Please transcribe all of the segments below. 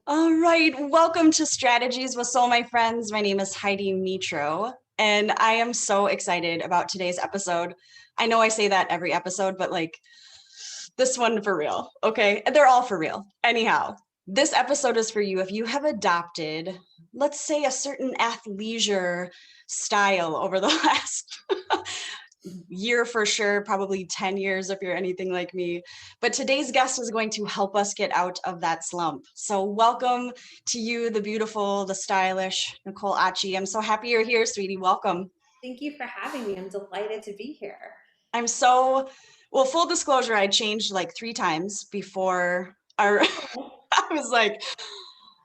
All right, welcome to Strategies with Soul, my friends. My name is Heidi Mitro, and I am so excited about today's episode. I know I say that every episode, but like this one for real, okay? They're all for real. Anyhow, this episode is for you if you have adopted, let's say, a certain athleisure style over the last year for sure, probably 10 years if you're anything like me. But today's guest is going to help us get out of that slump. So welcome to you, the beautiful, the stylish Nicole Otchy. I'm so happy you're here, sweetie. Welcome. Thank you for having me. I'm delighted to be here. I'm so, well, full disclosure, I changed like 3 times before our, Oh, I was like,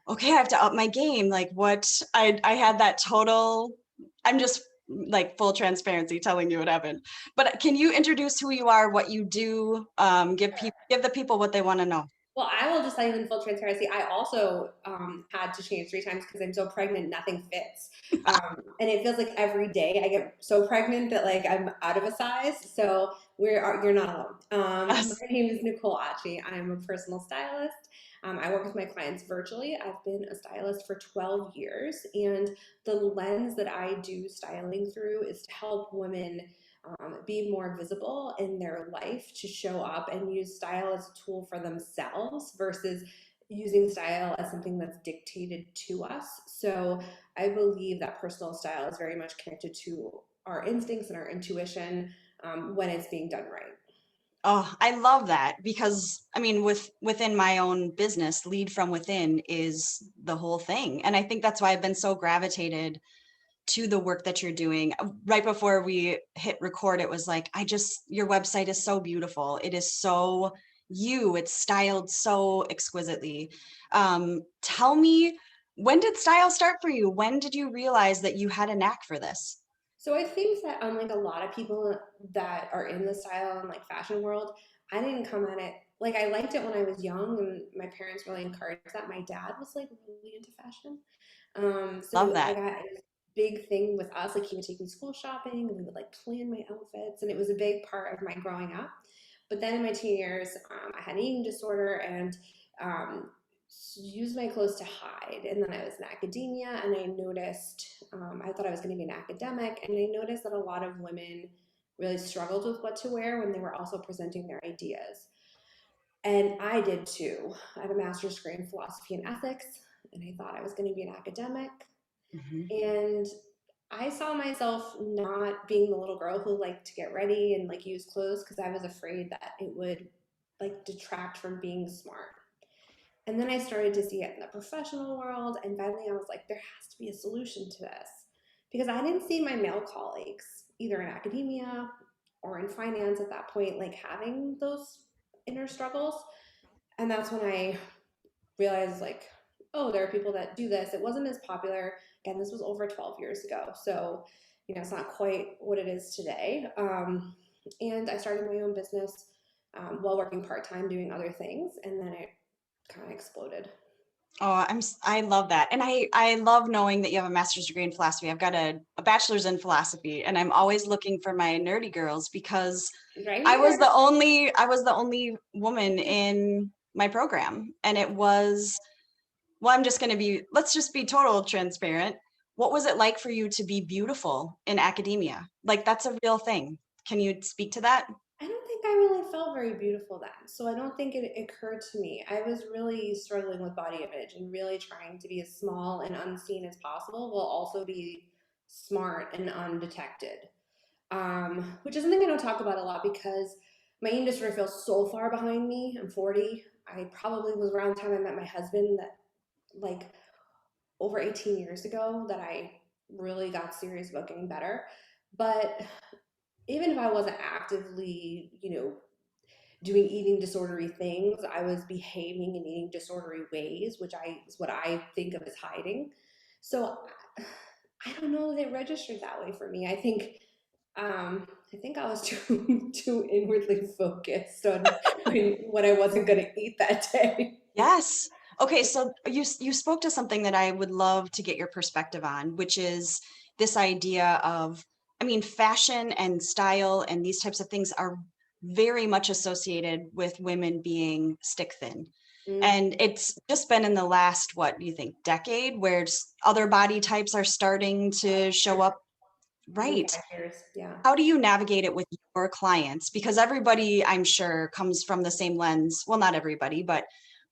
okay, I have to up my game. Like what I had that total, I'm just like full transparency telling you what happened. But can you introduce who you are, what you do, give the people what they want to know? well, I will just tell you in full transparency. I also had to change 3 times because I'm so pregnant, nothing fits, and it feels like every day I get so pregnant that like I'm out of a size. So you're not alone. Yes. My name is Nicole Otchy. I'm a personal stylist. I work with my clients virtually. I've been a stylist for 12 years, and the lens that I do styling through is to help women be more visible in their life, to show up and use style as a tool for themselves versus using style as something that's dictated to us. So I believe that personal style is very much connected to our instincts and our intuition when it's being done right. Oh, I love that because I mean, within my own business, lead from within is the whole thing. And I think that's why I've been so gravitated to the work that you're doing. Right before we hit record, it was like, your website is so beautiful. It is so it's styled so exquisitely. Tell me, when did style start for you? When did you realize that you had a knack for this? So I think that unlike a lot of people that are in the style and like fashion world, I didn't come at it like I liked it when I was young and my parents really encouraged that. My dad was like really into fashion. Love I that. got it was a big thing with us. Like he would take me school shopping and we would like plan my outfits, and it was a big part of my growing up. But then in my teen years, I had an eating disorder and um, used my clothes to hide. And then I was in academia, and I noticed I thought I was going to be an academic, and I noticed that a lot of women really struggled with what to wear when they were also presenting their ideas. And I did too. I have a master's degree in philosophy and ethics, and I thought I was going to be an academic. Mhm. And I saw myself not being the little girl who liked to get ready and like use clothes because I was afraid that it would like detract from being smart. And then I started to see it in the professional world. And finally, I was like, there has to be a solution to this because I didn't see my male colleagues, either in academia or in finance at that point, like having those inner struggles. And that's when I realized, like, oh, there are people that do this. It wasn't as popular. Again, this was over 12 years ago. So, it's not quite what it is today. And I started my own business while working part time doing other things. And then it kind of exploded. Oh, I love that. And I love knowing that you have a master's degree in philosophy. I've got a bachelor's in philosophy, and I'm always looking for my nerdy girls because Right I was here. the only woman in my program. And it was, well, let's just be total transparent. What was it like for you to be beautiful in academia? Like that's a real thing. Can you speak to that? I don't think I really felt very beautiful then. So I don't think it occurred to me. I was really struggling with body image and really trying to be as small and unseen as possible while also be smart and undetected. Which is something I don't talk about a lot because my industry feels so far behind me. I'm 40. I probably was around the time I met my husband that like over 18 years ago that I really got serious about getting better. But even if I wasn't actively, doing eating disordery things, I was behaving in eating disordery ways, which is what I think of as hiding. So I don't know that it registered that way for me. I think I was too inwardly focused on what I wasn't going to eat that day. Yes. Okay, so you spoke to something that I would love to get your perspective on, which is this idea of, I mean, fashion and style and these types of things are very much associated with women being stick thin. Mm, And it's just been in the last, what do you think, decade, where other body types are starting to show up. I think Right. 5 years. Yeah. How do you navigate it with your clients? Because everybody, I'm sure, comes from the same lens. Well, not everybody, but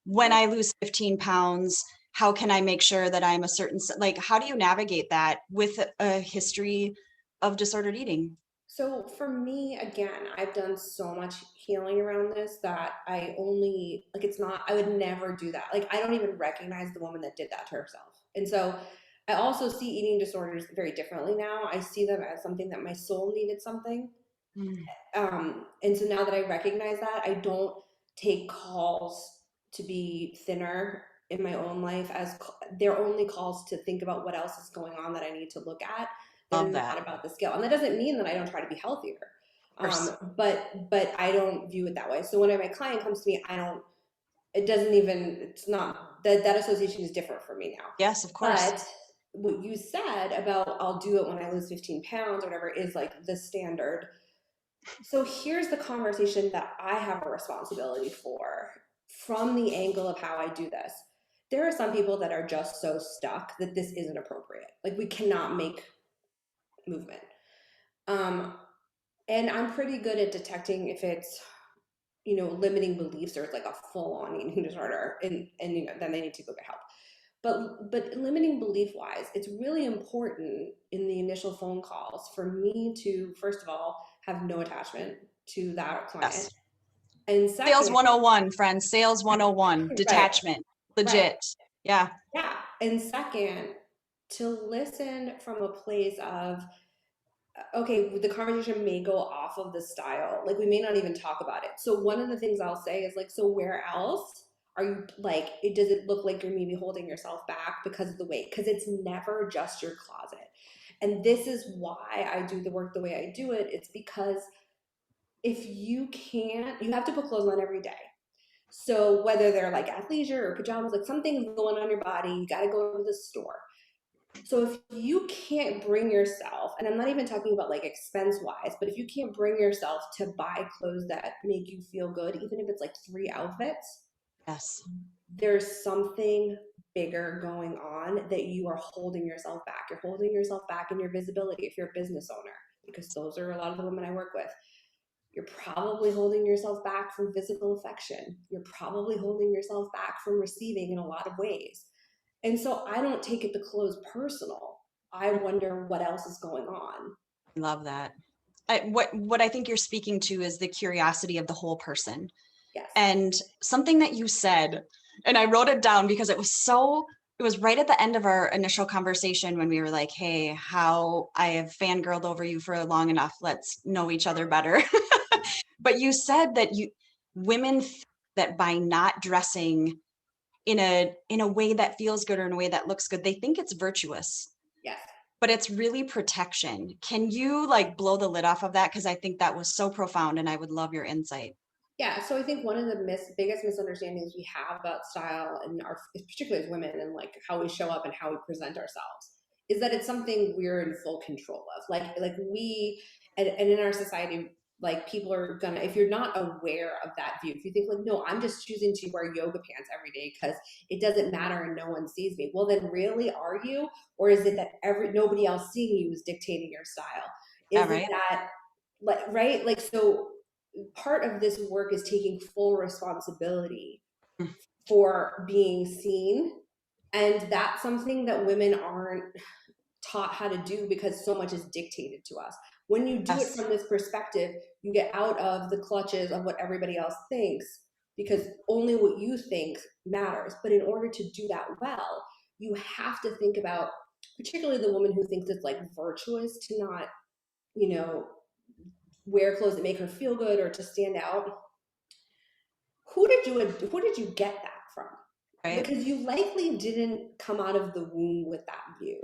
when Yeah. I lose 15 pounds, how can I make sure that I'm a certain, like, how do you navigate that with a history of disordered eating? So for me, again, I've done so much healing around this that I only like it's not I would never do that. Like I don't even recognize the woman that did that to herself. And so I also see eating disorders very differently now. I see them as something that my soul needed something. Mm, And so now that I recognize that, I don't take calls to be thinner in my own life as they're only calls to think about what else is going on that I need to look at. They're love that. not about the scale, and that doesn't mean that I don't try to be healthier. Of course. But I don't view it that way. So when my client comes to me, I don't. It doesn't even. It's not that association is different for me now. Yes, of course. But what you said about I'll do it when I lose 15 pounds or whatever is like the standard. So here's the conversation that I have a responsibility for from the angle of how I do this. There are some people that are just so stuck that this isn't appropriate. Like we cannot make movement. Um, and I'm pretty good at detecting if it's, limiting beliefs or it's like a full-on eating disorder and then they need to go get help. But limiting belief wise, it's really important in the initial phone calls for me to first of all have no attachment to that client. Yes. And Sales second, 101, friends. Sales 101. right, Detachment. right, Legit. Yeah. yeah. And second, to listen from a place of okay, the conversation may go off of the style. Like we may not even talk about it. So one of the things I'll say is like, so where else are you like it does it look like you're maybe holding yourself back because of the weight? Because it's never just your closet. And this is why I do the work the way I do it. It's because if you can't, you have to put clothes on every day. So whether they're like athleisure or pajamas, like something's going on your body, you got to go to the store. So if you can't bring yourself, and I'm not even talking about like expense wise, but if you can't bring yourself to buy clothes that make you feel good, even if it's like 3 outfits, Yes. there's something bigger going on that you are holding yourself back. You're holding yourself back in your visibility if you're a business owner, because those are a lot of the women I work with. You're probably holding yourself back from physical affection. You're probably holding yourself back from receiving in a lot of ways. And so I don't take it the clothes personal. I wonder what else is going on. Love that. What I think you're speaking to is the curiosity of the whole person. Yes. And something that you said, and I wrote it down because it was right at the end of our initial conversation when we were like, hey, how I have fangirled over you for long enough. Let's know each other better. But you said that women that by not dressing in a way that feels good or in a way that looks good, they think it's virtuous, Yes. but it's really protection. Can you like blow the lid off of that? Because I think that was so profound and I would love your insight. Yeah, so I think one of the biggest misunderstandings we have about style and our particularly as women and like how we show up and how we present ourselves is that it's something we're in full control of. Like we and in our society, like people are gonna if you're not aware of that view, if you think like, no, I'm just choosing to wear yoga pants every day because it doesn't matter and no one sees me. Well, then really are you? Or is it that nobody else seeing you is dictating your style? Yeah, Is it right? that like right? Like so part of this work is taking full responsibility Mm, for being seen. And that's something that women aren't taught how to do because so much is dictated to us. When you do it yes, from this perspective, you get out of the clutches of what everybody else thinks because only what you think matters. But in order to do that well, you have to think about, particularly the woman who thinks it's like virtuous to not, you know, wear clothes that make her feel good or to stand out. Who did you get that from? right, Because you likely didn't come out of the womb with that view.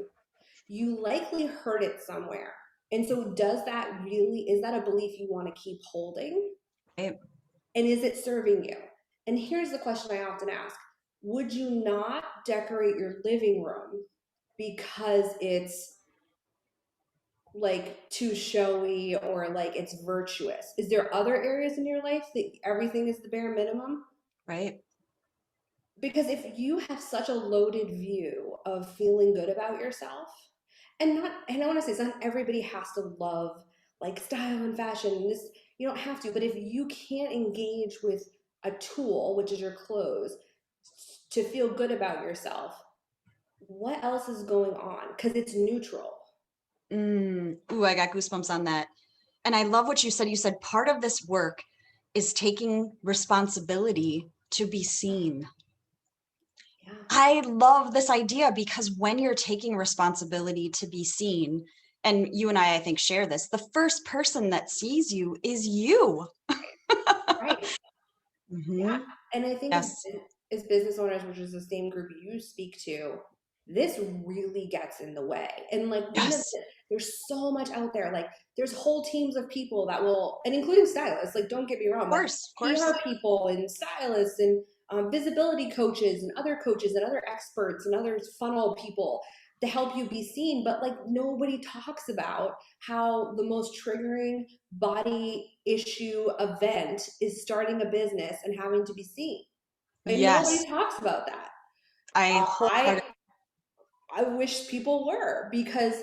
You likely heard it somewhere. And so is that a belief you want to keep holding? right. And is it serving you? And here's the question I often ask. Would you not decorate your living room because it's like too showy or like it's virtuous? Is there other areas in your life that everything is the bare minimum? Right. Because if you have such a loaded view of feeling good about yourself, and I want to say, it's not everybody has to love like style and fashion. And this, you don't have to, but if you can't engage with a tool, which is your clothes, to feel good about yourself, what else is going on? Because it's neutral. Ooh, I got goosebumps on that. And I love what you said. You said part of this work is taking responsibility to be seen. Yeah. I love this idea because when you're taking responsibility to be seen, and you and I think, share this, the first person that sees you is you. Right. Yeah. Hmm. And I think Yes, as business owners, which is the same group you speak to, this really gets in the way. And like yes, there's so much out there. Like there's whole teams of people that will, and including stylists, like don't get me wrong, but of course. PR people and stylists and visibility coaches and other coaches and other experts and other funnel people to help you be seen. But like nobody talks about how the most triggering body issue event is starting a business and having to be seen. And nobody Yes, talks about that. I I wholeheartedly. I wish people were, because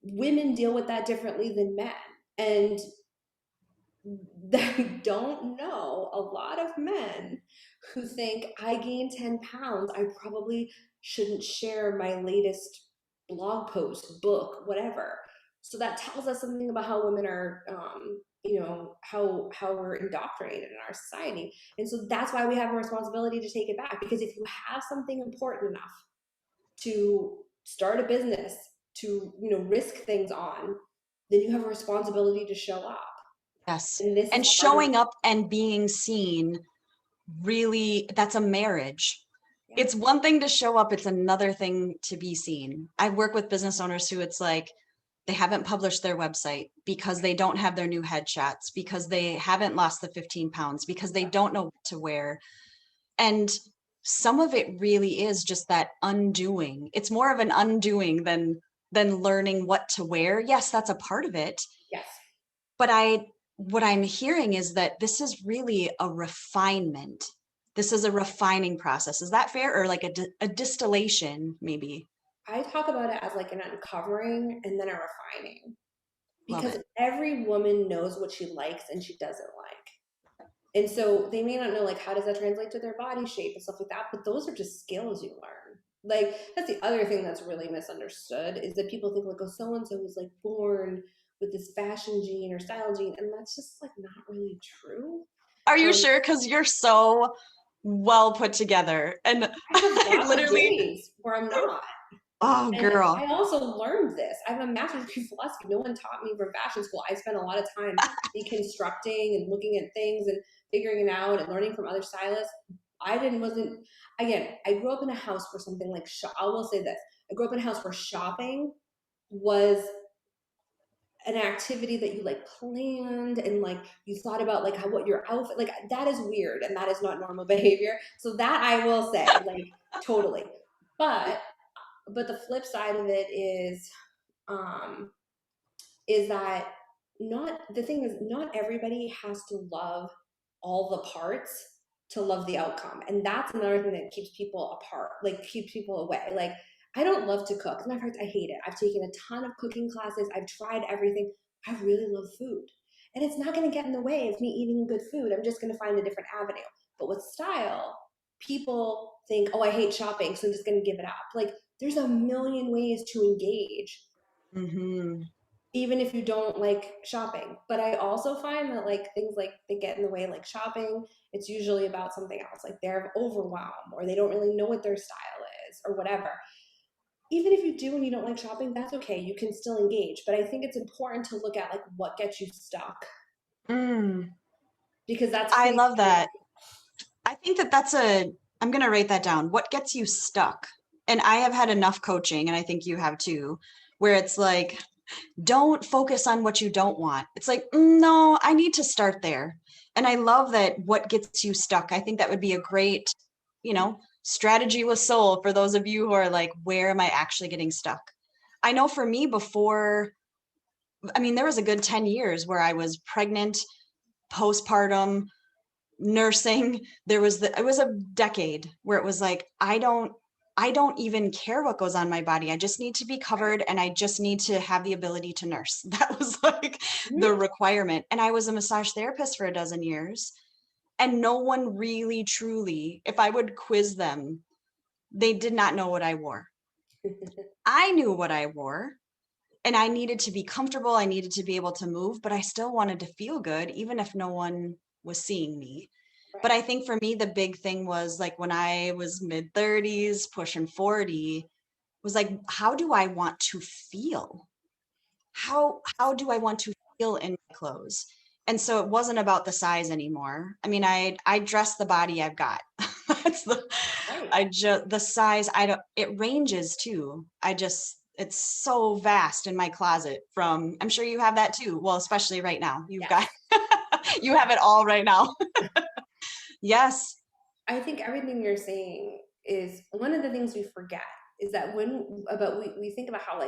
women deal with that differently than men. And I don't know a lot of men who think I gained 10 pounds. I probably shouldn't share my latest blog post, book, whatever. So that tells us something about how women are, how we're indoctrinated in our society. And so that's why we have a responsibility to take it back. Because if you have something important enough to start a business, to risk things on, then you have a responsibility to show up. Yes. And this And is part of, showing up and being seen, really, that's a marriage. yeah, It's one thing to show up, it's another thing to be seen. I work with business owners who it's like they haven't published their website because they don't have their new headshots, because they haven't lost the 15 pounds, because they don't know what to wear. And some of it really is just that undoing. It's more of an undoing than learning what to wear. Yes, that's a part of it. yes. But what I'm hearing is that this is really a refinement. This is a refining process. Is that fair? Or like a distillation, maybe? I talk about it as like an uncovering and then a refining, Love because it. every woman knows what she likes and she doesn't like. And so they may not know like how does that translate to their body shape and stuff like that, but those are just skills you learn. Like that's the other thing that's really misunderstood, is that people think like, oh, so and so was like born with this fashion gene or style gene, and that's just like not really true. Are you Um, sure? Because you're so well put together. And I have I lots of literally, days where I'm not. oh, And girl. I also learned this. I have a master's degree in philosophy. No one taught me from fashion school. I spent a lot of time deconstructing and looking at things and figuring it out and learning from other stylists. I didn't wasn't again. I grew up in a house where something like I will say this. I grew up in a house where shopping was an activity that you like planned, and like you thought about like how what your outfit, like that is weird and that is not normal behavior. So that I will say, like, totally. But the flip side of it um, is that not the thing is not everybody has to love all the parts to love the outcome, and that's another thing that keeps people apart, like keeps people away. Like I don't love to cook. As a matter of fact, I hate it. I've taken a ton of cooking classes. I've tried everything. I really love food, and it's not going to get in the way of me eating good food. I'm just going to find a different avenue. But with style, people think, oh, I hate shopping, so I'm just going to give it up. Like there's a million ways to engage Hmm. even if you don't like shopping. But I also find that like things like they get in the way, like shopping, it's usually about something else. Like they're overwhelmed or they don't really know what their style is or whatever. Even if you do and you don't like shopping, that's okay. You can still engage. But I think it's important to look at like what gets you stuck, Mm, because that's I love creativity. that. I think I'm going to write that down. What gets you stuck? And I have had enough coaching, and I think you have too, where it's like, don't focus on what you don't want. It's like, no, I need to start there. And I love that what gets you stuck. I think that would be a great, strategy with soul for those of you who are like, where am I actually getting stuck? I know for me before, I mean, there was a good 10 years where I was pregnant, postpartum, nursing. It was a decade where it was like, I don't even care what goes on my body. I just need to be covered and I just need to have the ability to nurse. That was like the Mhm. requirement. And I was a massage therapist for a dozen years. And no one really truly, if I would quiz them, they did not know what I wore. I knew what I wore and I needed to be comfortable. I needed to be able to move, but I still wanted to feel good, even if no one was seeing me. But Right. I think for me, the big thing was like when I was mid 30s, pushing 40, was like, how do I want to feel? How do I want to feel in my clothes? And so it wasn't about the size anymore. I mean, I dress the body I've got. That's Right. the size, I don't, it ranges too. It's so vast in my closet from, I'm sure you have that too. Well, especially right now. You've got, Yes. you have it all right now. Yes. I think everything you're saying is one of the things we forget is that we think about how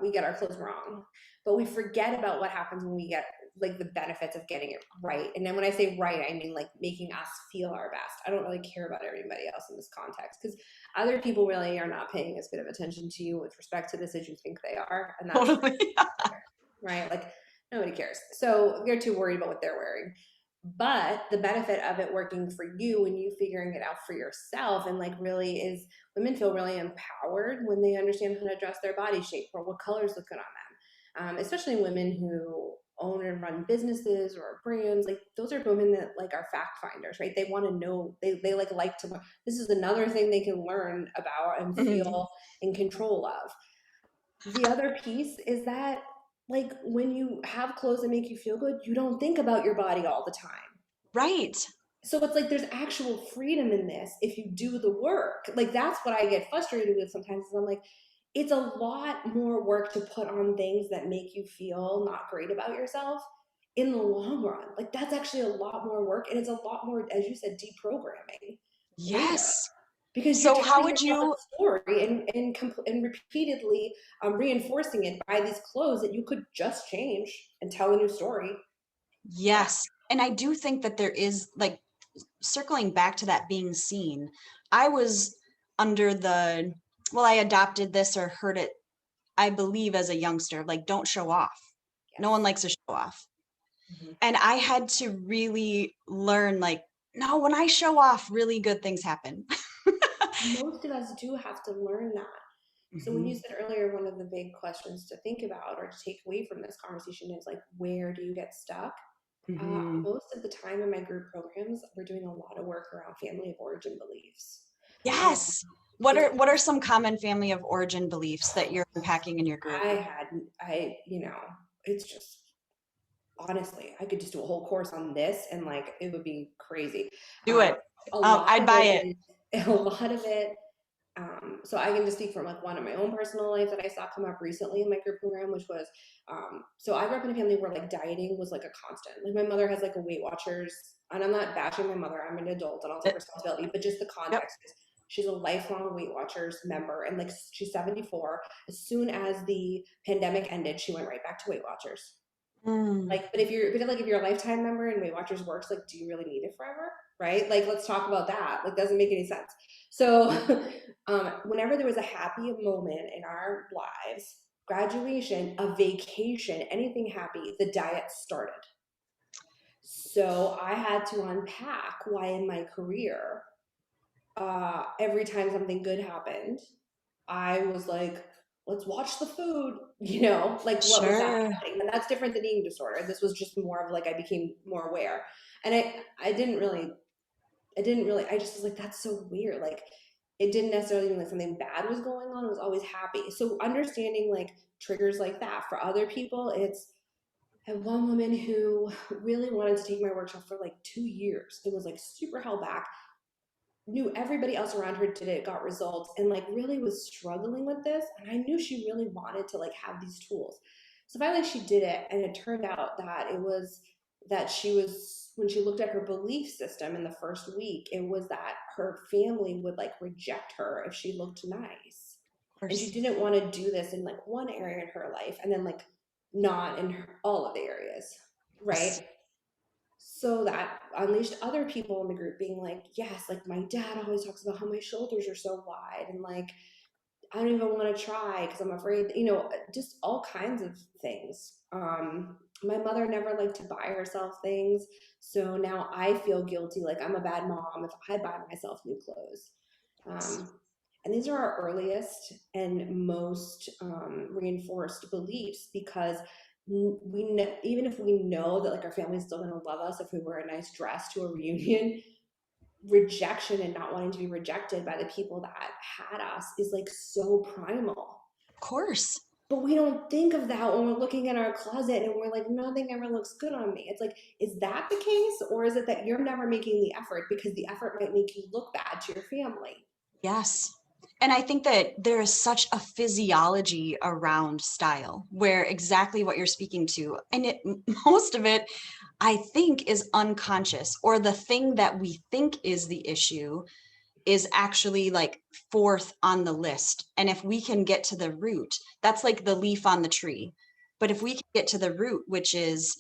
we get our clothes wrong, but we forget about what happens when we get like the benefits of getting it right. And then when I say right, I mean like making us feel our best. I don't really care about everybody else in this context because other people really are not paying as good of attention to you with respect to this as you think they are, and that's Totally. right. Like nobody cares, so they're too worried about what they're wearing. But the benefit of it working for you and you figuring it out for yourself and like really is women feel really empowered when they understand how to dress their body shape or what colors look good on them. Especially women who own and run businesses or brands, like those are women that like are fact finders, right? They want to know, they like to learn. This is another thing they can learn about and Mhm. feel in control of. The other piece is that like when you have clothes that make you feel good, you don't think about your body all the time. Right. So it's like there's actual freedom in this if you do the work. Like that's what I get frustrated with sometimes is I'm like, it's a lot more work to put on things that make you feel not great about yourself in the long run. Like that's actually a lot more work and it's a lot more, as you said, deprogramming later Yes. because you're So how telling would yourself a you, story and repeatedly reinforcing it by these clothes that you could just change and tell a new story. Yeah. yes. And I do think that there is like circling back to that being seen. I was under the, well, I adopted this or heard it, I believe, as a youngster, like, don't show off. No one Yes. likes to show off. Mhm. And I had to really learn, like, no, when I show off, really good things happen. Most of us do have to learn that. So when you Mhm. said earlier, one of the big questions to think about or to take away from this conversation is like, where do you get stuck? Mhm. Most of the time in my group programs, we're doing a lot of work around family of origin beliefs. Um, Yes. it's What are some common family of origin beliefs that you're unpacking in your group? it's just honestly, I could just do a whole course on this and like it would be crazy. Do Um, it. a lot I'd of buy it. it is a lot of it. So I can just speak from like one of my own personal life that I saw come up recently in my group program, which was so I grew up in a family where like dieting was like a constant. Like my mother has like a Weight Watchers, and I'm not bashing my mother. I'm an adult and I'll take responsibility, but just the Yep. context is she's a lifelong Weight Watchers member, and like she's 74. As soon as the pandemic ended, she went right back to Weight Watchers. Mm. Like, but if you're a lifetime member and Weight Watchers works, like, do you really need it forever? Right? Like, let's talk about that. Like, doesn't make any sense. So, whenever there was a happy moment in our lives, graduation, a vacation, anything happy, the diet started. So I had to unpack why in my career, every time something good happened, I was like, let's watch the food, like what was that Sure. happening? And that's different than eating disorder. This was just more of like I became more aware. And I just was like, that's so weird. Like it didn't necessarily mean like something bad was going on. It was always happy. So understanding like triggers like that for other people, I had one woman who really wanted to take my workshop for like 2 years. It was like super held back, knew everybody else around her did it, got results, and like really was struggling with this. And I knew she really wanted to like have these tools. So finally she did it, and it turned out that it was that she was when she looked at her belief system in the first week, it was that her family would like reject her if she looked nice. Of And she course. didn't want to do this in like one area in her life and then like not in all of the areas, Yes. right? So that unleashed other people in the group being like, yes, like my dad always talks about how my shoulders are so wide, and like I don't even want to try because I'm afraid, just all kinds of things. My mother never liked to buy herself things. So now I feel guilty, like I'm a bad mom if I buy myself new clothes. Um, and these are our earliest and most reinforced beliefs because even if we know that like our family's still going to love us if we wear a nice dress to a reunion, rejection and not wanting to be rejected by the people that had us is like so primal. Of course. But we don't think of that when we're looking at our closet and we're like, nothing ever looks good on me. It's like, is that the case? Or is it that you're never making the effort because the effort might make you look bad to your family? Yes. And I think that there is such a physiology around style where exactly what you're speaking to, and most of it, I think, is unconscious, or the thing that we think is the issue is actually like fourth on the list. And if we can get to the root, that's like the leaf on the tree. But if we can get to the root, which is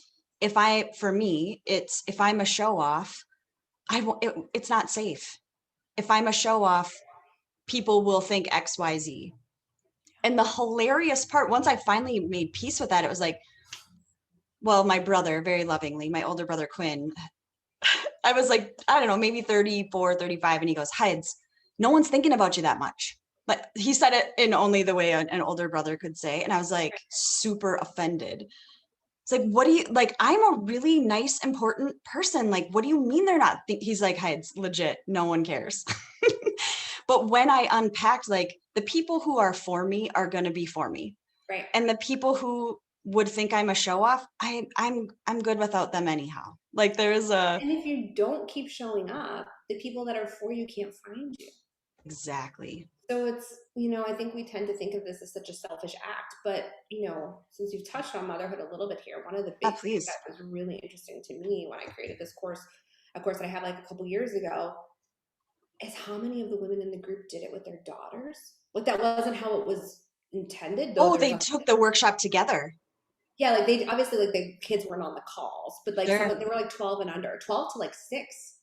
for me, it's if I'm a show off, it's not safe. If I'm a show off, people will think XYZ. And the hilarious part, once I finally made peace with that, it was like, well, my brother, very lovingly, my older brother Quinn, I was like, I don't know, maybe 34, 35. And he goes, Hides, no one's thinking about you that much. But he said it in only the way an older brother could say. And I was like, super offended. It's like, what do you like? I'm a really nice, important person. Like, what do you mean they're not? He's like, Hides, legit, no one cares. But when I unpacked, like, the people who are for me are going to be for me. Right. And the people who would think I'm a show off, I'm good without them anyhow. Like there's a And if you don't keep showing up, the people that are for you can't find you. exactly. So it's, I think we tend to think of this as such a selfish act, but, since you've touched on motherhood a little bit here, one of the Yeah, big things please. that was really interesting to me when I created this course, a course that I had like a couple years ago, is how many of the women in the group did it with their daughters. Like that wasn't how it was intended, though Oh, there's they a took the workshop together. yeah, like they obviously like the kids weren't on the calls, but like some Sure. of they were like 12 and under, 12 to like 6.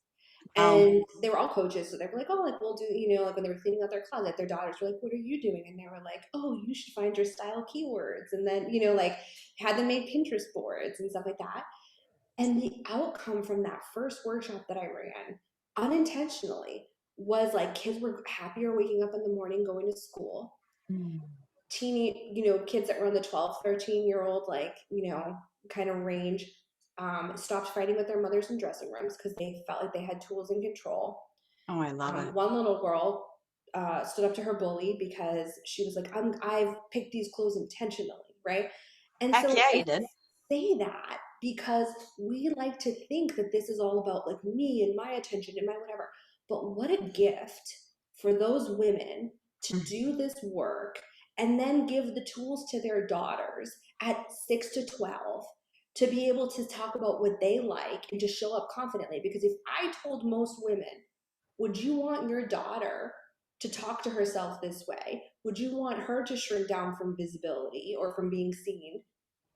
Wow. And they were all coaches, so they were like, oh, like we'll do, like when they were cleaning out their closet, their daughters were like, what are you doing? And they were like, oh, you should find your style keywords. And then, like had them make Pinterest boards and stuff like that. And the outcome from that first workshop that I ran unintentionally was like kids were happier waking up in the morning, going to school. Mm. Teeny, kids that were in the 12, 13-year old, like, kind of range, stopped fighting with their mothers in dressing rooms because they felt like they had tools and control. Oh, I love it. One little girl stood up to her bully because she was like, I've picked these clothes intentionally, right? And Heck so yeah, I you did. say that because we like to think that this is all about like me and my attention and my whatever. But what a gift for those women to Mm. do this work and then give the tools to their daughters at 6 to 12 to be able to talk about what they like and to show up confidently. Because if I told most women, would you want your daughter to talk to herself this way? Would you want her to shrink down from visibility or from being seen,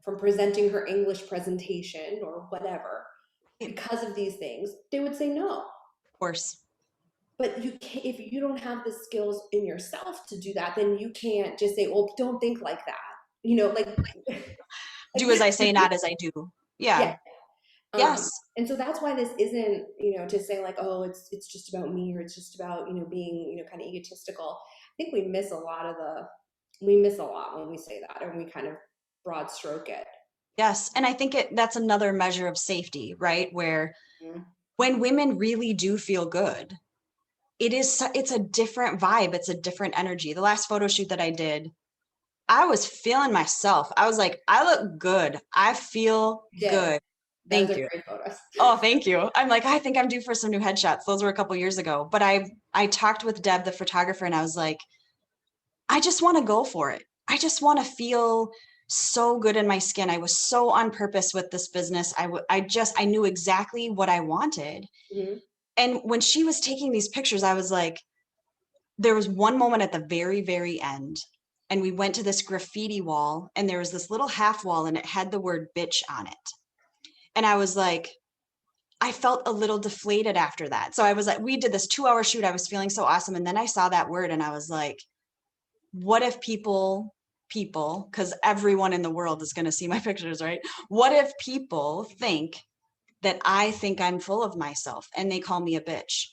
from presenting her English presentation or whatever Of because of these things? They would say no. course. But you can't, if you don't have the skills in yourself to do that, then you can't just say, well, don't think like that. Do as I like say, not as I do. Yeah. yeah. Yes. And so that's why this isn't, to say like, oh, it's just about me or it's just about, being, kind of egotistical. I think we miss a lot when we say that and we kind of broad stroke it. Yes. And I think that's another measure of safety, right? Where Mhm. when women really do feel good, it's a different vibe. It's a different energy. The last photo shoot that I did, I was feeling myself. I was like, I look good. I feel You did. good. Those Thank are you. great photos. Oh, thank you. I'm like, I think I'm due for some new headshots. Those were a couple years ago. But I talked with Deb, the photographer, and I was like, I just want to go for it. I just want to feel so good in my skin. I was so on purpose with this business. I knew exactly what I wanted. Mhm. And when she was taking these pictures, I was like, there was one moment at the very, very end, and we went to this graffiti wall, and there was this little half wall, and it had the word bitch on it. And I was like, I felt a little deflated after that. So I was like, we did this 2-hour shoot. I was feeling so awesome. And then I saw that word and I was like, what if people, because everyone in the world is going to see my pictures, right? What if people think that I think I'm full of myself and they call me a bitch?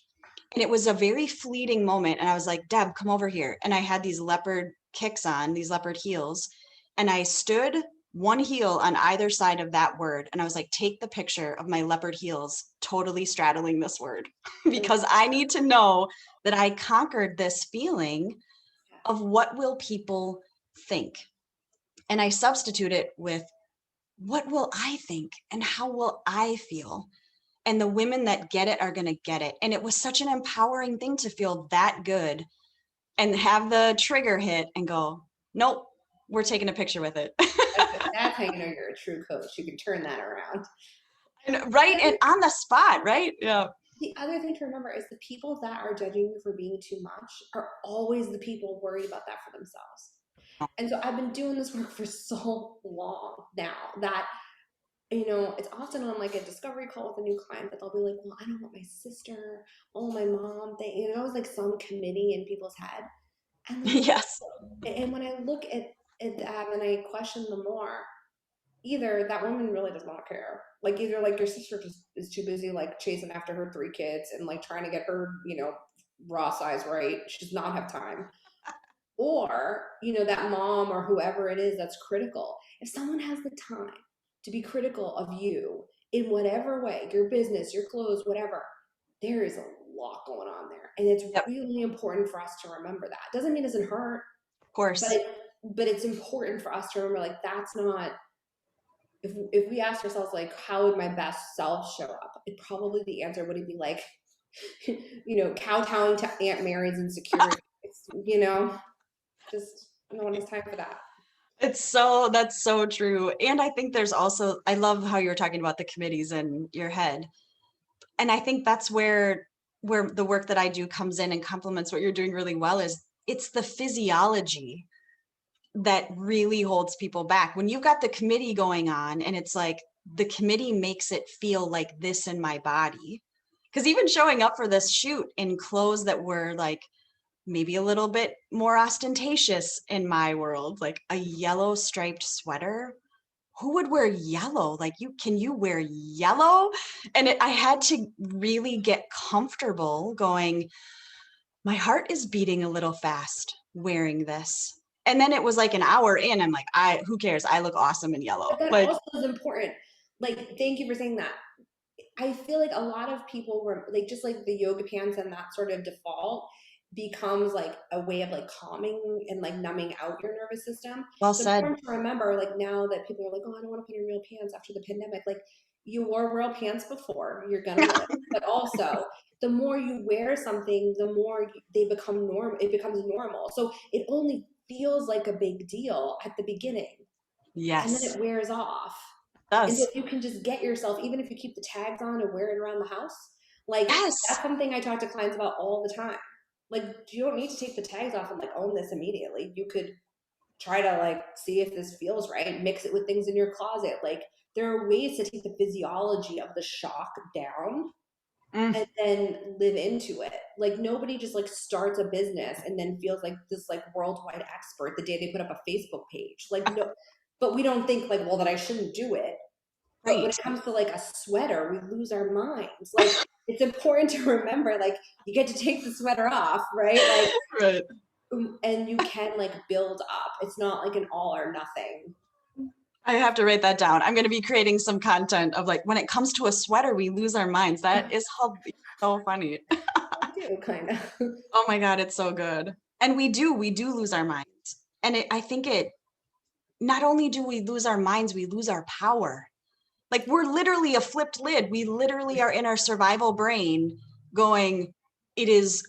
And it was a very fleeting moment. And I was like, Deb, come over here. And I had these leopard kicks on, these leopard heels. And I stood one heel on either side of that word. And I was like, take the picture of my leopard heels totally straddling this word because I need to know that I conquered this feeling of what will people think. And I substitute it with what will I think and how will I feel? And the women that get it are going to get it. And it was such an empowering thing to feel that good and have the trigger hit and go, nope, we're taking a picture with it. That's how you know you're a true coach. You can turn that around. And, right. And on the spot, right? Yeah. The other thing to remember is the people that are judging you for being too much are always the people worried about that for themselves. And so I've been doing this work for so long now that, it's often on like a discovery call with a new client that they'll be like, well, I don't want my sister, oh, my mom, it's like some committee in people's head. And then Yes. and when I look at that and I question them more, either that woman really does not care. Like either like your sister just is too busy like chasing after her 3 kids and like trying to get her, raw size right. She does not have time. Or, that mom or whoever it is that's critical. If someone has the time to be critical of you in whatever way, your business, your clothes, whatever, there is a lot going on there. And it's Yep. really important for us to remember that. Doesn't mean it doesn't hurt, Of course. but it's important for us to remember like that's not, if we asked ourselves like how would my best self show up, it probably the answer wouldn't be like kowtowing to Aunt Mary's insecurities, just no one has time for that. That's so true. And I think there's also, I love how you were talking about the committees in your head. And I think that's where the work that I do comes in and complements what you're doing really well is it's the physiology that really holds people back. When you've got the committee going on and it's like the committee makes it feel like this in my body. Because even showing up for this shoot in clothes that were like maybe a little bit more ostentatious in my world, like a yellow striped sweater. Who would wear yellow? Like can you wear yellow? And I had to really get comfortable going, my heart is beating a little fast wearing this. And then it was like an hour in, I'm like, who cares? I look awesome in yellow. But that Like, also is important. Like, thank you for saying that. I feel like a lot of people were like, just like the yoga pants and that sort of default becomes like a way of like calming and like numbing out your nervous system. well It's said. important to remember, like now that people are like, oh, I don't want to put in real pants after the pandemic. Like you wore real pants before, you're gonna live. But also, the more you wear something, the more they become normal. It becomes normal. So it only feels like a big deal at the beginning, and then Yes, it wears off. it And so does. you can just get yourself, even if you keep the tags on and wear it around the house, like Yes. that's something I talk to clients about all the time. Like you don't need to take the tags off and like own this immediately. You could try to like see if this feels right, mix it with things in your closet. Like there are ways to take the physiology of the shock down Mm, and then live into it. Like nobody just like starts a business and then feels like this like worldwide expert the day they put up a Facebook page. Like no, but we don't think like, well, that I shouldn't do it. But when right. it comes to like a sweater, we lose our minds. Like it's important to remember, like you get to take the sweater off, right? Like, Right. and you can like build up. It's not like an all or nothing. I have to write that down. I'm going to be creating some content of like, when it comes to a sweater, we lose our minds. That is so funny. We do kind of. Oh my God, it's so good. And we do lose our minds. And I think not only do we lose our minds, we lose our power. Like we're literally a flipped lid. We literally are in our survival brain going,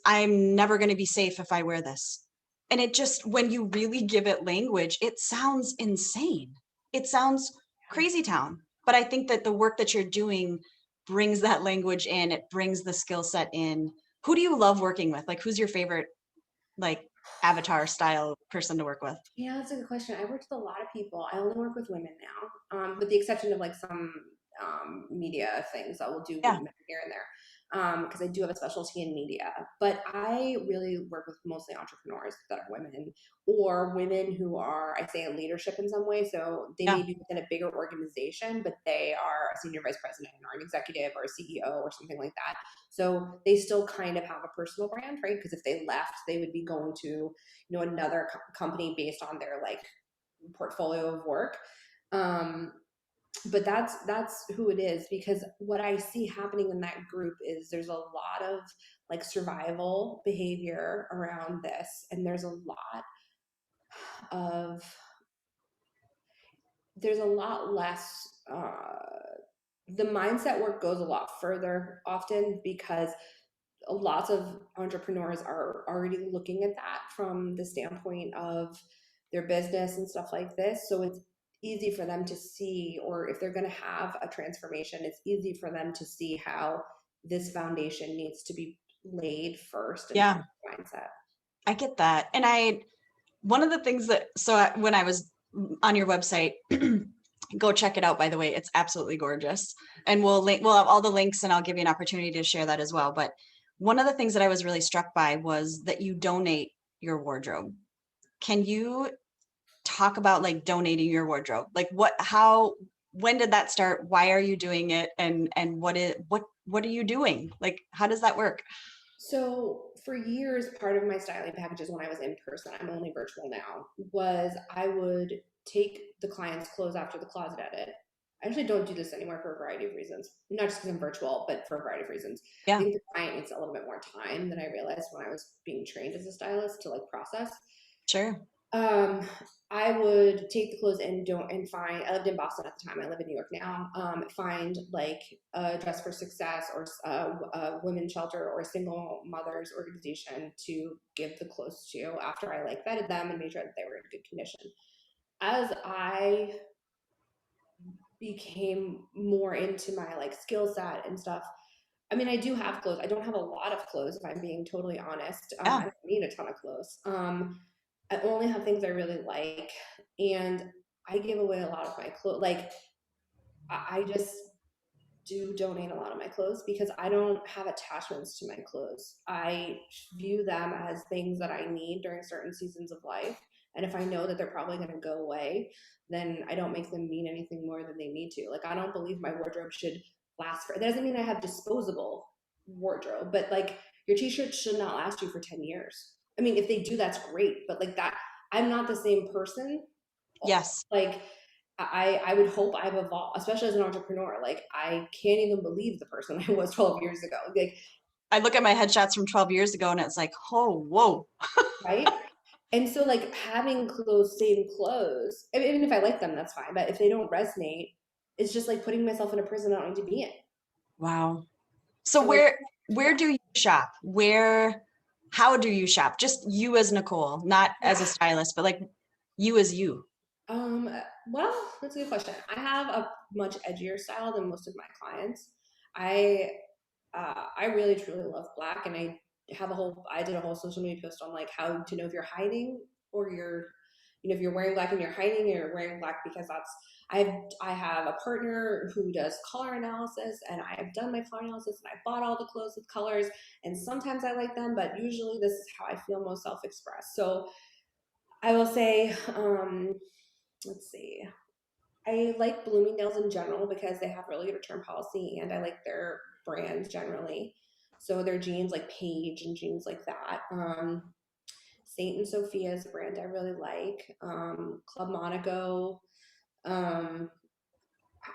I'm never going to be safe if I wear this. And it just, when you really give it language, it sounds insane. It sounds crazy town. But I think that the work that you're doing brings that language in, it brings the skill set in. Who do you love working with? Like, who's your favorite, like, avatar style person to work with? Yeah, that's a good question. I worked with a lot of people. I only work with women now, with the exception of like some media things. I will do Yeah. here and there because I do have a specialty in media. But I really work with mostly entrepreneurs that are women or women who are, I say, in leadership in some way. So they Yeah. may be within a bigger organization, but they are a senior vice president or an executive or a CEO or something like that. So they still kind of have a personal brand, right? Because if they left, they would be going to, another company based on their like portfolio of work. Um, but that's who it is, because what I see happening in that group is there's a lot of like survival behavior around this, and of there's a lot less the mindset work goes a lot further often because lots of entrepreneurs are already looking at that from the standpoint of their business and stuff like this. So it's easy for them to see, or if they're going to have a transformation, it's easy for them to see how this foundation needs to be laid first in Yeah. terms of mindset. I get that. And one of the things when I was on your website, go check it out, by the way, it's absolutely gorgeous. And we'll have all the links, and I'll give you an opportunity to share that as well. But one of the things that I was really struck by was that you donate your wardrobe. Can you talk about like donating your wardrobe? Like when did that start? Why are you doing it? And what are you doing? Like, how does that work? So for years, part of my styling packages when I was in person, I'm only virtual now, was I would take the client's clothes after the closet edit. I actually don't do this anymore for a variety of reasons. Not just because I'm virtual, but for a variety of reasons. I Yeah, think the client needs a little bit more time than I realized when I was being trained as a stylist to like process. sure. Um, I would take the clothes and don't and find. I lived in Boston at the time. I live in New York now. Find like a Dress for Success or a women's shelter or a single mothers organization to give the clothes to after I like vetted them and made sure that they were in good condition. As I became more into my like skill set and stuff, I mean, I do have clothes. I don't have a lot of clothes, if I'm being totally honest. I Yeah. don't need a ton of clothes. I only have things I really like, and I give away a lot of my clothes. Like, I just do donate a lot of my clothes because I don't have attachments to my clothes. I view them as things that I need during certain seasons of life. And if I know that they're probably going to go away, then I don't make them mean anything more than they need to. Like, I don't believe my wardrobe should last for, that doesn't mean I have disposable wardrobe, but like your t-shirt should not last you for 10 years. I mean, if they do, that's great. But like that, I'm not the same person. Yes. Like, I would hope I've evolved, especially as an entrepreneur. Like I can't even believe the person I was 12 years ago. Like, I look at my headshots from 12 years ago and it's like, oh, whoa. right? And so like having clothes, same clothes, even if I like them, that's fine. But if they don't resonate, it's just like putting myself in a prison I don't need to be in. Wow. So So like, where yeah. do you shop? How do you shop? Just you as Nicole, not as Yeah. a stylist, but like you as you. Um, well, that's a good question. I have a much edgier style than most of my clients. I I really truly love black, and I did a whole social media post on like how to know if you're hiding or if you're wearing black and you're hiding, or you're wearing black because I have a partner who does color analysis, and I have done my color analysis, and I bought all the clothes with colors, and sometimes I like them, but usually this is how I feel most self-expressed. So I will say, let's see. I like Bloomingdale's in general because they have really good return policy, and I like their brand generally. So their jeans like Paige and jeans like that. Saint and Sophia is a brand I really like. Club Monaco. Um,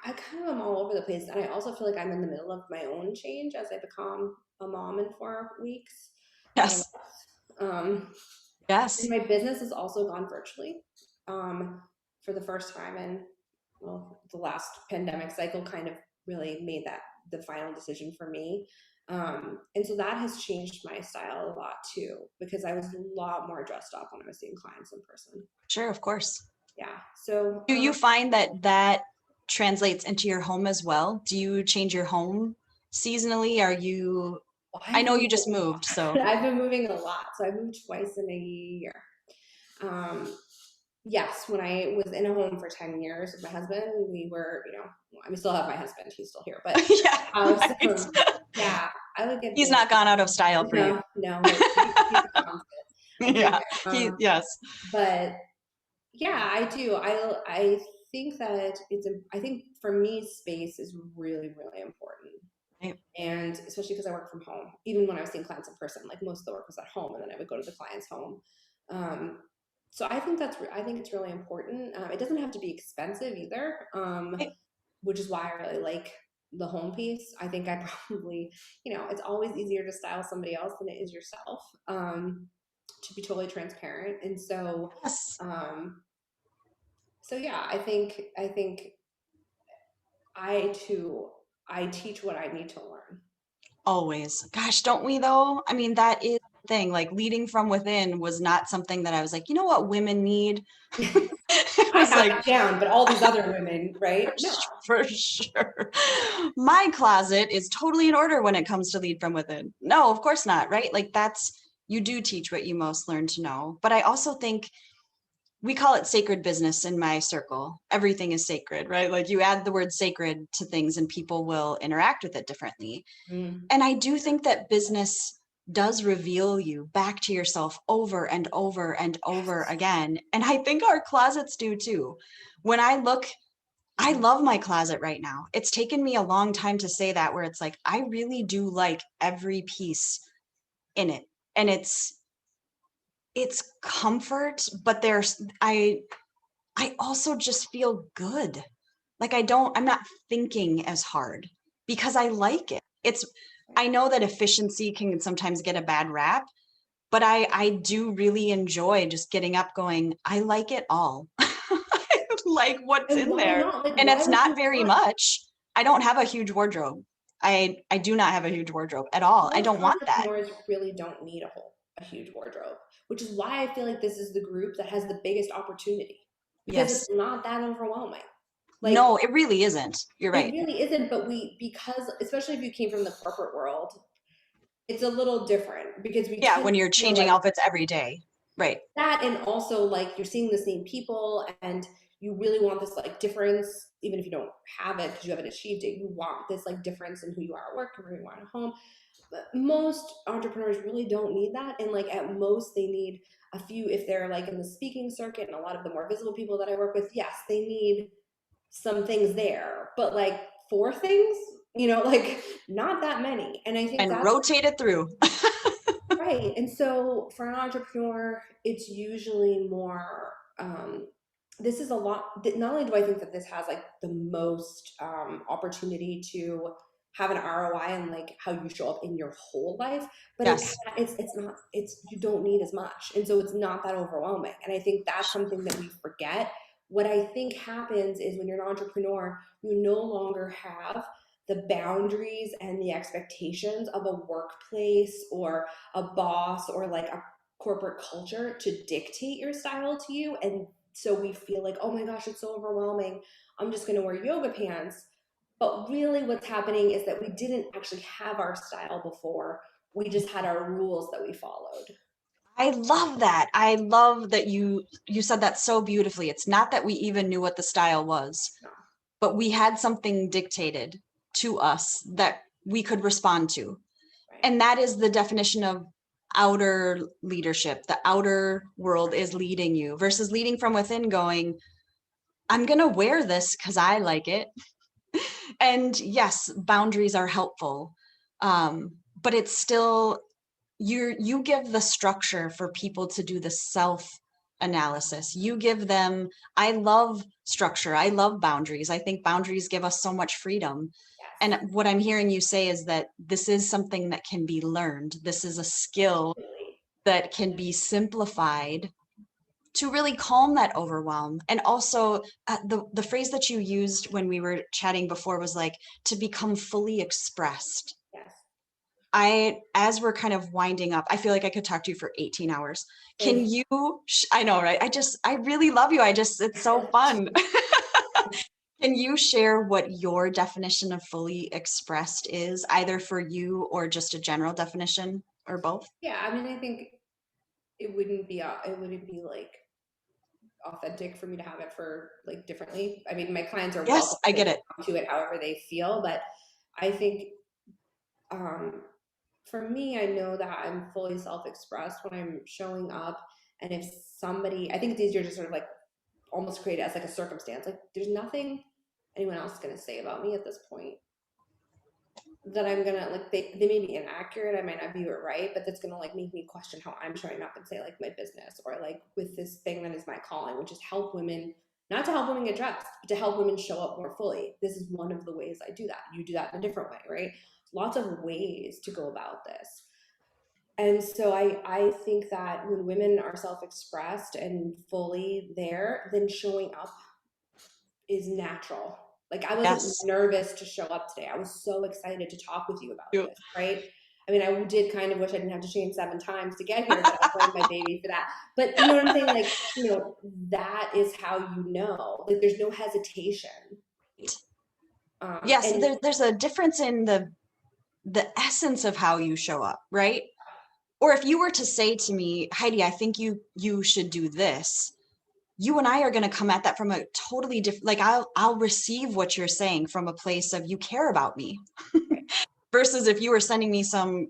I kind of am all over the place, and I also feel like I'm in the middle of my own change as I become a mom in 4 weeks. Yes. Um, and Yes. my business has also gone virtually for the first time in, well, the last pandemic cycle kind of really made that the final decision for me. And so that has changed my style a lot too, because I was a lot more dressed up when I was seeing clients in person. Sure, of course. Yeah. So, Do you find that translates into your home as well? Do you change your home seasonally? well, I I've know moved you just moved, so I've been moving a lot. So I moved twice in a year. Um, Yes, when I was in a home for 10 years with my husband, we were, I mean, still have my husband, he's still here, but Yeah, house, right. yeah, I would get He's busy. not gone out of style for you. No, no, he's a constant. I take Yeah, it. yes. But yeah, I do. I think that I think for me, space is really, really important. Right. And especially because I work from home, even when I was seeing clients in person, like most of the work was at home, and then I would go to the client's home. Um, so I think it's really important. It doesn't have to be expensive either, Right. which is why I really like the home piece. I think I probably, it's always easier to style somebody else than it is yourself. To be totally transparent, and Yes. um, so yeah, I think I too I teach what I need to learn. Always. Gosh, don't we though? I mean, that is the thing. Like leading from within was not something that I was like, you know what women need? It I was have like, it down, but all these other women, right? No. for sure. My closet is totally in order when it comes to lead from within. No, of course not, right? Like you do teach what you most learn to know. But I also think we call it sacred business in my circle. Everything is sacred, right? Like you add the word sacred to things and people will interact with it differently. Mm. And I do think that business does reveal you back to yourself over and over and over Yes. again. And I think our closets do too. When I look, I love my closet right now. It's taken me a long time to say that, where it's like, I really do like every piece in it. And it's comfort, but I also just feel good. Like I'm not thinking as hard because I like it. I know that efficiency can sometimes get a bad rap, but I do really enjoy just getting up going, I like it all. I like what's And in why there. not? Like, And why it's would not you very not? much. I don't have a huge wardrobe. I do not have a huge wardrobe at all. I Most don't want that. entrepreneurs really don't need a huge wardrobe, which is why I feel like this is the group that has the biggest opportunity because it's Yes. not that overwhelming. Like, No, it really isn't. You're it right. really isn't, but because, especially if you came from the corporate world, it's a little different because we Yeah, tend when you're to feel changing like outfits every day. Right. that, and also like you're seeing the same people and you really want this like difference, even if you don't have it because you haven't achieved it, you want this like difference in who you are at work and who you are at home. But most entrepreneurs really don't need that, and like at most they need a few, if they're like in the speaking circuit, and a lot of the more visible people that I work with, yes, they need some things there, but like four things, like not that many. And I think And that's rotate it through. right. And so for an entrepreneur, it's usually more, this is a lot. Not only do I think that this has like the most opportunity to have an ROI and like how you show up in your whole life, but Yes. it's not, you don't need as much. And so it's not that overwhelming. And I think that's something that we forget. What I think happens is when you're an entrepreneur, you no longer have the boundaries and the expectations of a workplace or a boss or like a corporate culture to dictate your style to you. And so we feel like, oh my gosh, it's so overwhelming. I'm just going to wear yoga pants. But really, what's happening is that we didn't actually have our style before. We just had our rules that we followed. I love that. I love that you said that so beautifully. It's not that we even knew what the style was, No, but we had something dictated to us that we could respond to. right? And that is the definition of outer leadership. The outer world is leading you versus leading from within going, I'm going to wear this because I like it. And yes, boundaries are helpful. But it's still you give the structure for people to do the self analysis. You give them, I love structure. I love boundaries. I think boundaries give us so much freedom. Yes, And what I'm hearing you say is that this is something that can be learned. This is a skill absolutely. that can be simplified to really calm that overwhelm. And also the phrase that you used when we were chatting before was like to become fully expressed. Yes. As we're kind of winding up, I feel like I could talk to you for 18 hours. Can Same. you, I know, right? I really love you. It's so fun. Can you share what your definition of fully expressed is, either for you or just a general definition or both? Yeah, I mean, I think it wouldn't be like authentic for me to have it for like differently. I mean, my clients are Yes, welcome I to get it. come to it however they feel, but I think um, for me, I know that I'm fully self-expressed when I'm showing up. And if somebody, I think it's easier to sort of like almost create it as like a circumstance. Like there's nothing anyone else is going to say about me at this point that I'm gonna like they may be inaccurate, I might not view it right, but that's gonna like make me question how I'm showing up and say like my business or like with this thing that is my calling, which is help women, not to help women get dressed, but to help women show up more fully. This is one of the ways I do that. You do that in a different way, right? Lots of ways to go about this. And so I think that when women are self-expressed and fully there, then showing up is natural. Like I wasn't Yes. nervous to show up today. I was so excited to talk with you about You- this, right? I mean, I did kind of wish I didn't have to change 7 times to get here, but I'll blame my baby for that. But you know what I'm saying? Like, that is how you know. Like, there's no hesitation. Yes, And there's a difference in the essence of how you show up, right? Or if you were to say to me, Heidi, I think you should do this, you and I are going to come at that from a totally different, like I'll receive what you're saying from a place of you care about me. Versus if you were sending me some,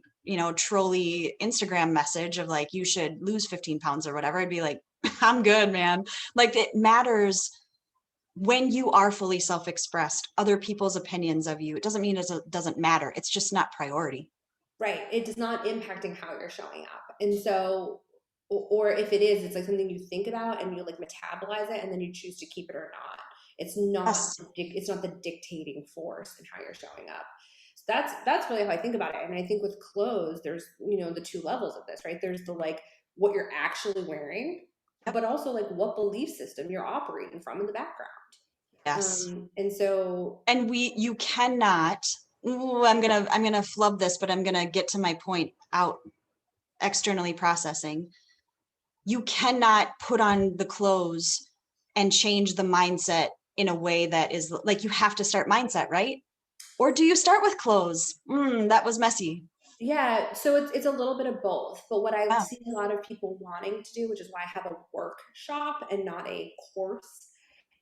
trolley Instagram message of like, you should lose 15 pounds or whatever, I'd be like, I'm good, man. Like it matters when you are fully self-expressed, other people's opinions of you. It doesn't mean it doesn't matter. It's just not priority. right, it is not impacting how you're showing up. And so, or if it is, it's like something you think about and you like metabolize it and then you choose to keep it or not. It's not, Yes. it's not the dictating force in how you're showing up. So that's really how I think about it. And I think with clothes, there's, the two levels of this, right? There's the like what you're actually wearing, Yep. but also like what belief system you're operating from in the background. Yes. And so, And you cannot, ooh, I'm gonna flub this, but I'm gonna get to my point out externally processing. You cannot put on the clothes and change the mindset in a way that is like you have to start mindset, right? Or do you start with clothes? That was messy. yeah, so it's a little bit of both. But what I Yeah. see a lot of people wanting to do, which is why I have a workshop and not a course,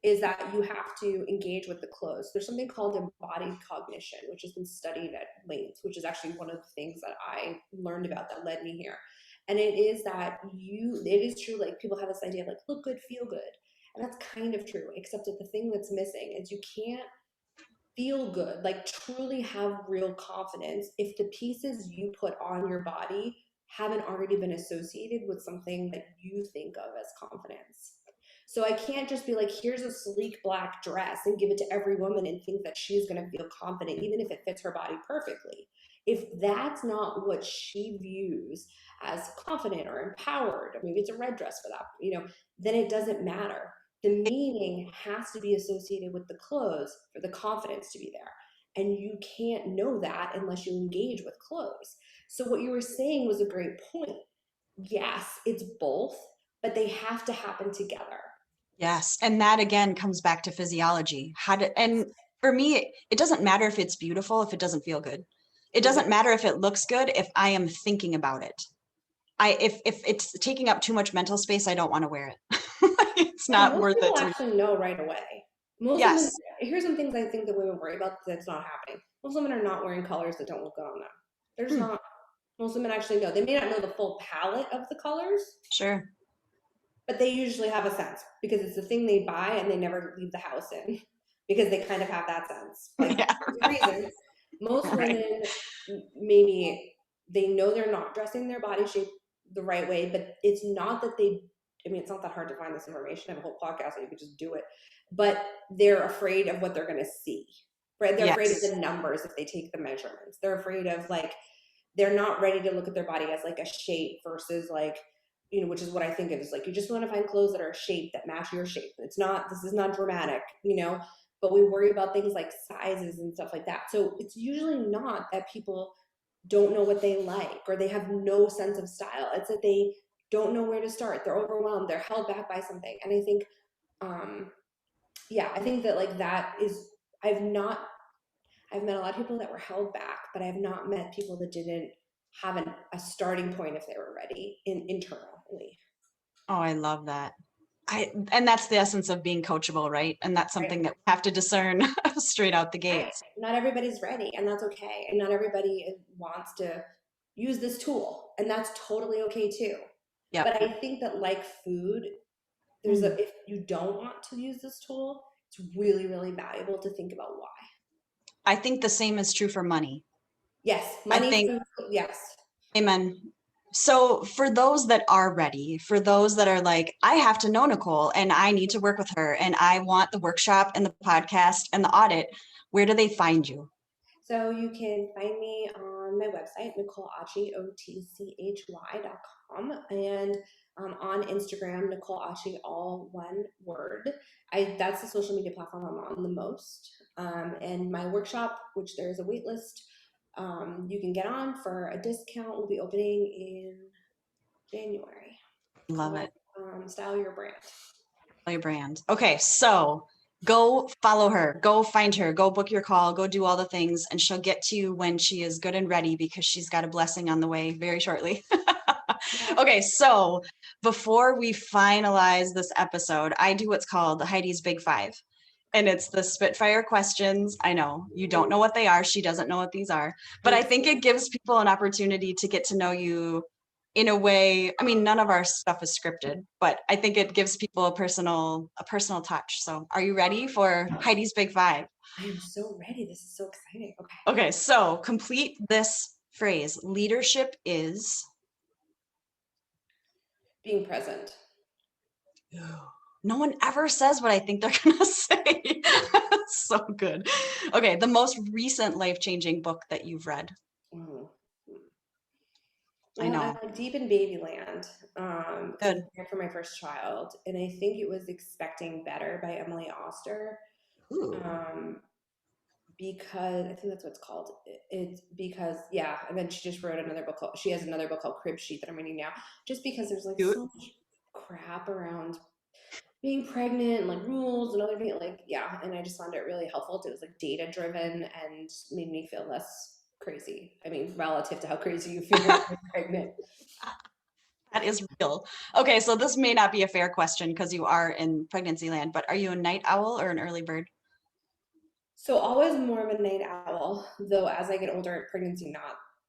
is that you have to engage with the clothes. There's something called embodied cognition, which has been studied at length, which is actually one of the things that I learned about that led me here. And it is that it is true, like people have this idea of like look good, feel good. And that's kind of true, except that the thing that's missing is you can't feel good, like truly have real confidence if the pieces you put on your body haven't already been associated with something that you think of as confidence. So I can't just be like, here's a sleek black dress and give it to every woman and think that she's going to feel confident, even if it fits her body perfectly. If that's not what she views as confident or empowered, or maybe it's a red dress for that, then it doesn't matter. The meaning has to be associated with the clothes for the confidence to be there. And you can't know that unless you engage with clothes. So, what you were saying was a great point. Yes, it's both, but they have to happen together. Yes. And that again comes back to physiology. And for me, it doesn't matter if it's beautiful if it doesn't feel good. It doesn't Mhm. matter if it looks good if I am thinking about it. If it's taking up too much mental space, I don't want to wear it. It's Yeah, not most worth it people to me. actually know right away. Most women, Yes. here's some things I think that women worry about that's not happening. Most women are not wearing colors that don't look good on them. There's Hmm, not, most women actually know. They may not know the full palette of the colors, sure. but they usually have a sense because it's the thing they buy and they never leave the house in because they kind of have that sense. Like, Yeah. there's a reason. Most Right. women, maybe they know they're not dressing their body shape the right way, but it's not that I mean, it's not that hard to find this information. I have a whole podcast that you could just do it, but they're afraid of what they're going to see, right? They're afraid of Yes. the numbers if they take the measurements. They're afraid of like, they're not ready to look at their body as like a shape versus like, which is what I think of is like you just want to find clothes that are a shape that match your shape. This is not dramatic, but we worry about things like sizes and stuff like that. So it's usually not that people don't know what they like or they have no sense of style. It's that they don't know where to start. They're overwhelmed. They're held back by something. And I think, I think that like that is, I've not I've met a lot of people that were held back, but I have not met people that didn't have a starting point if they were ready internally. Oh, I love that. And that's the essence of being coachable, right? And that's Right. something that we have to discern straight out the Right. gates. Not everybody's ready, and that's okay. And not everybody wants to use this tool, and that's totally okay too. Yep. But I think that, like food, Mm. if you don't want to use this tool, it's really, really valuable to think about why. I think the same is true for money. Yes, I money, think, food, yes. amen. So for those that are ready, for those that are like, I have to know Nicole and I need to work with her and I want the workshop and the podcast and the audit, where do they find you? So you can find me on my website, Nicole Otchy, OTCHY.com, and on Instagram, Nicole Otchy, all one word. That's the social media platform I'm on the most. And my workshop, which there is a wait list, you can get on for a discount, will be opening in January, Love called it. Style Your Brand. Your brand. Okay, so go follow her, go find her, go book your call, go do all the things, and she'll get to you when she is good and ready because she's got a blessing on the way very shortly. Yeah. Okay, so before we finalize this episode, I do what's called Heidi's Big Five. And it's the Spitfire questions. I know you don't know what they are. She doesn't know what these are. But I think it gives people an opportunity to get to know you in a way. I mean, none of our stuff is scripted, but I think it gives people a personal touch. So are you ready for Heidi's Big Five? I am so ready. This is so exciting. Okay. Okay, so complete this phrase. Leadership is Being present. no one ever says what I think they're gonna say. So good. Okay, the most recent life-changing book that you've read. Mm. I Well, I'm know. like deep in babyland because I'm Good. preparing for my first child, and I think it was Expecting Better by Emily Oster. Ooh, Um, because I think that's what it's called. It's because yeah, and then she just wrote another book. She has another book called Crib Sheet that I'm reading now. Just because there's like cute. so much crap around being pregnant and like rules and other things, like yeah, and I just found it really helpful. It was like data driven and made me feel less crazy. I mean, relative to how crazy you feel when you're pregnant. That is real. Okay, so this may not be a fair question because you are in pregnancy land, but are you a night owl or an early bird? So always more of a night owl, though as I get older, pregnancy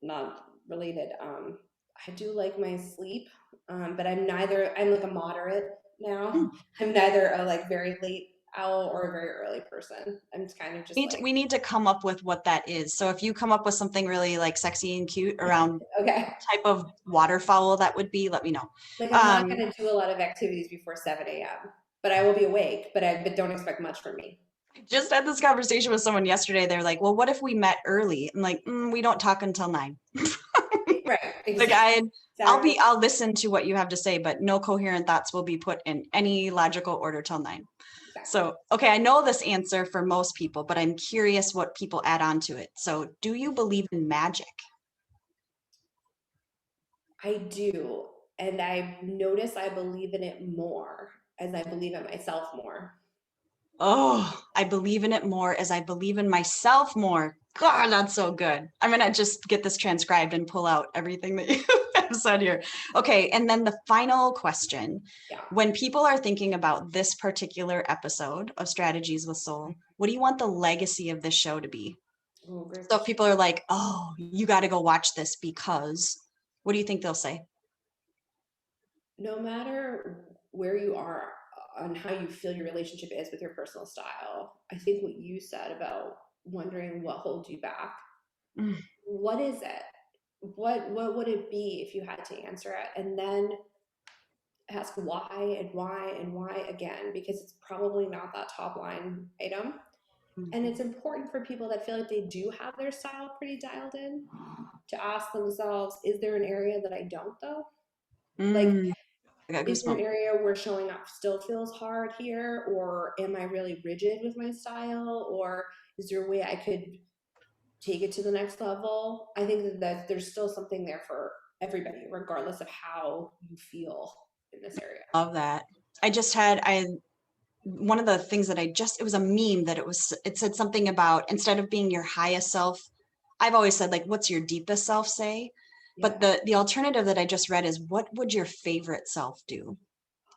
not related. I do like my sleep, but I'm neither. I'm like a moderate now. I'm neither a like very late owl or a very early person. I'm kind of just like We need to come up with what that is. So if you come up with something really like sexy and cute around okay. type of waterfowl that would be, let me know. Like I'm not gonna do a lot of activities before 7 a.m., but I will be awake. But don't expect much from me. Just had this conversation with someone yesterday. They're like, well, what if we met early? I'm like, we don't talk until 9. Right. Like Exactly. I'll listen to what you have to say, but no coherent thoughts will be put in any logical order till 9. Exactly. So, okay, I know this answer for most people, but I'm curious what people add on to it. So, do you believe in magic? I do. And I notice I believe in it more as I believe in myself more. Oh, I believe in it more as I believe in myself more. God, that's so good. I'm gonna just get this transcribed and pull out everything that you have said here. Okay, and then the final question. Yeah. When people are thinking about this particular episode of Strategies with Soul, what do you want the legacy of this show to be? Oh, great So if question. people are like, oh, you got to go watch this because, what do you think they'll say? No matter where you are on how you feel your relationship is with your personal style, I think what you said about wondering what holds you back, Mm, what is it? What would it be if you had to answer it? And then ask why and why and why again, because it's probably not that top line item. And mhm. it's important for people that feel like they do have their style pretty dialed in to ask themselves, is there an area that I don't though? Like, Mm, I got is there an goosebumps. area where showing up still feels hard here? Or am I really rigid with my style? Or is there a way I could take it to the next level? I think that there's still something there for everybody, regardless of how you feel in this area. Love that. I just had, I, one of the things that it was a meme that it said something about instead of being your highest self, I've always said like, what's your deepest self say? But Yeah. the alternative that I just read is what would your favorite self do?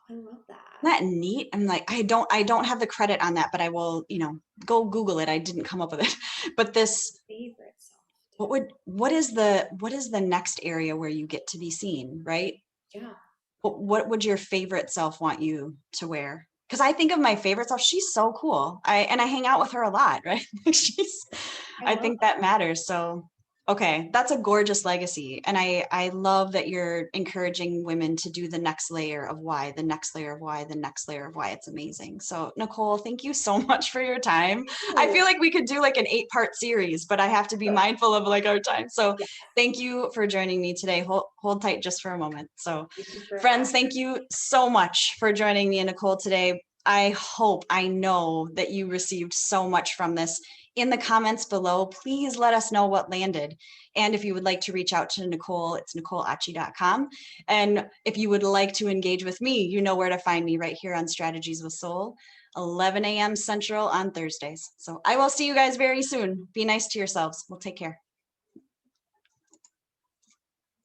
I love Isn't that. that neat? I'm like, I don't have the credit on that, but I will, go Google it. I didn't come up with it. But this, Favorite self what is the next area where you get to be seen, right? too. Yeah, What would your favorite self want you to wear? Because I think of my favorite self, she's so cool. I hang out with her a lot, right? I I love think that matters. So, okay, that's a gorgeous legacy. And I love that you're encouraging women to do the next layer of why, the next layer of why, the next layer of why. It's amazing. So, Nicole, thank you so much for your time. I that. feel like we could do like an 8-part series, but I have to be mindful of like our time. So, Yeah, thank you for joining me today. Hold tight just for a moment. So, thank you for friends, having thank you so much for joining me and Nicole today. I know that you received so much from this. In the comments below, please let us know what landed. And if you would like to reach out to Nicole, it's NicoleOtchy.com. And if you would like to engage with me, you know where to find me right here on Strategies with Soul, 11 a.m. Central on Thursdays. So I will see you guys very soon. Be nice to yourselves. We'll take care.